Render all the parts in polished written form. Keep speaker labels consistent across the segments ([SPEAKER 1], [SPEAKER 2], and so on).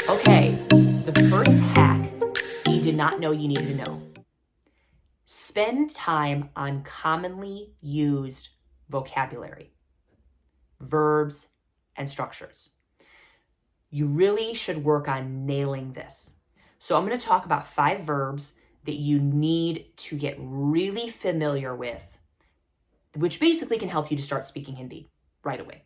[SPEAKER 1] Okay, the first hack you did not know you needed to know. Spend time on commonly used vocabulary, verbs, and structures. You really should work on nailing this. So I'm going to talk about 5 verbs that you need to get really familiar with, which basically can help you to start speaking Hindi right away.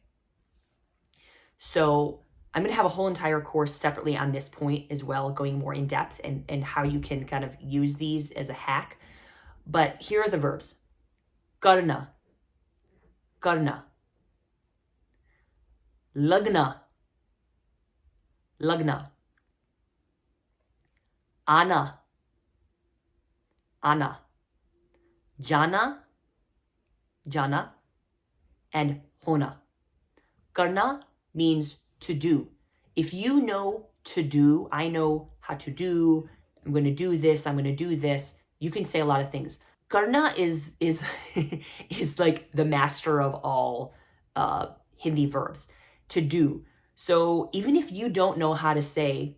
[SPEAKER 1] So I'm going to have a whole entire course separately on this point as well, going more in depth and how you can kind of use these as a hack. But here are the verbs. Karna, karna. Lagna, lagna. Ana, ana. Jana, jana. And hona. Karna means to do. If you know to do, I know how to do, I'm going to do this, I'm going to do this, you can say a lot of things. Karna is is like the master of all Hindi verbs, to do. So even if you don't know how to say,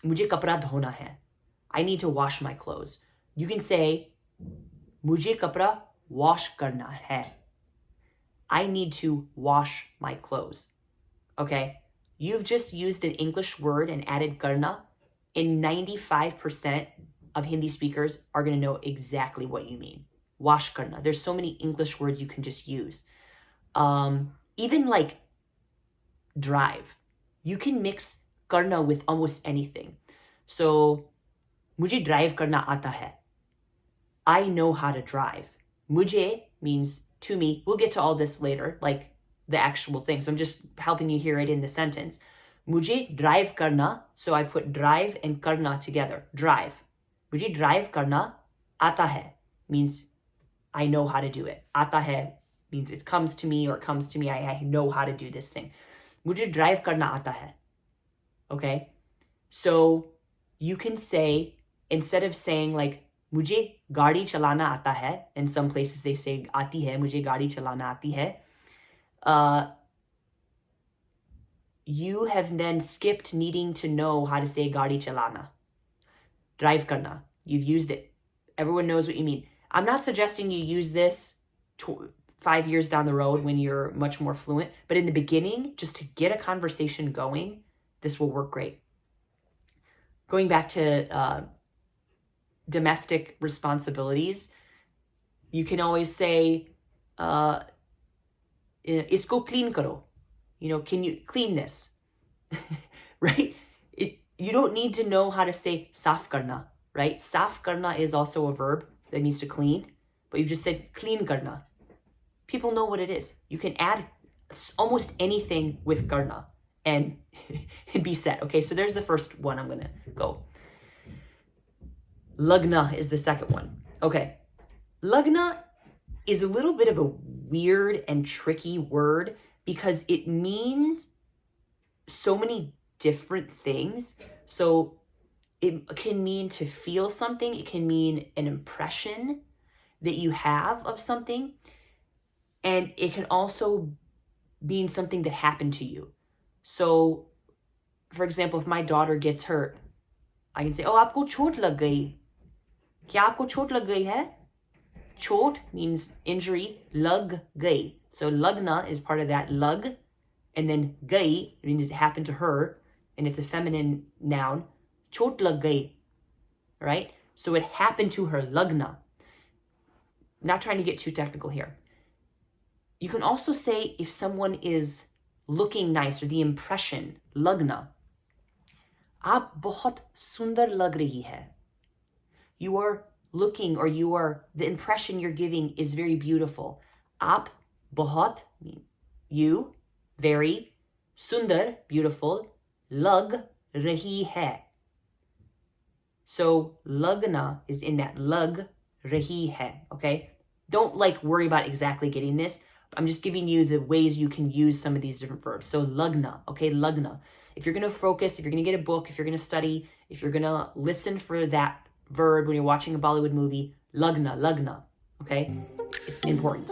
[SPEAKER 1] mujhe kapra dhona hai, I need to wash my clothes, you can say, mujhe kapra wash karna hai, I need to wash my clothes. Okay? You've just used an English word and added karna, and 95% of Hindi speakers are going to know exactly what you mean. Wash karna. There's so many English words you can just use. Even like drive. You can mix karna with almost anything. So, mujhe drive karna aata hai. I know how to drive. Mujhe means to me. We'll get to all this later, like the actual thing. So I'm just helping you hear it in the sentence. Mujhe drive karna. So I put drive and karna together. Drive. Mujhe drive karna aata hai means I know how to do it. Aata hai means it comes to me or it comes to me. I know how to do this thing. Mujhe drive karna aata hai. Okay? So you can say, instead of saying like, mujhe gaadi chalana aata hai, in some places they say aati hai, mujhe gaadi chalana aati hai. You have then skipped needing to know how to say gaadi chalana. Drive karna. You've used it. Everyone knows what you mean. I'm not suggesting you use this 5 years down the road when you're much more fluent, but in the beginning, just to get a conversation going, this will work great. Going back to domestic responsibilities, you can always say, isko clean karo. You know, can you clean this? Right? You don't need to know how to say saaf karna, right? Saaf karna is also a verb that means to clean, but you just said clean karna. People know what it is. You can add almost anything with karna and be set. Okay, so there's the first one I'm going to go. Lagna is the second one. Okay, lagna is a little bit of a weird and tricky word because it means so many different things. So it can mean to feel something. It can mean an impression that you have of something. And it can also mean something that happened to you. So, for example, if my daughter gets hurt, I can say, oh, aapko chot lag gayi. Kya aapko chot lag gayi hai? Chot means injury, lag gayi. So lagna is part of that, lag, and then gayi means it happened to her, and it's a feminine noun. Chot lag gayi, right? So it happened to her, lagna. Not trying to get too technical here. You can also say if someone is looking nice or the impression, lagna. Aap bahut sundar lag rahi hai. You are looking or the impression you're giving is very beautiful. Aap bahut, you, very, sundar, beautiful, lag rahi hai. So lagna is in that lag rahi hai, okay? Don't worry about exactly getting this. I'm just giving you the ways you can use some of these different verbs. So lagna, okay, lagna. If you're going to focus, if you're going to get a book, if you're going to study, if you're going to listen for that verb when you're watching a Bollywood movie, lagna, okay? It's important.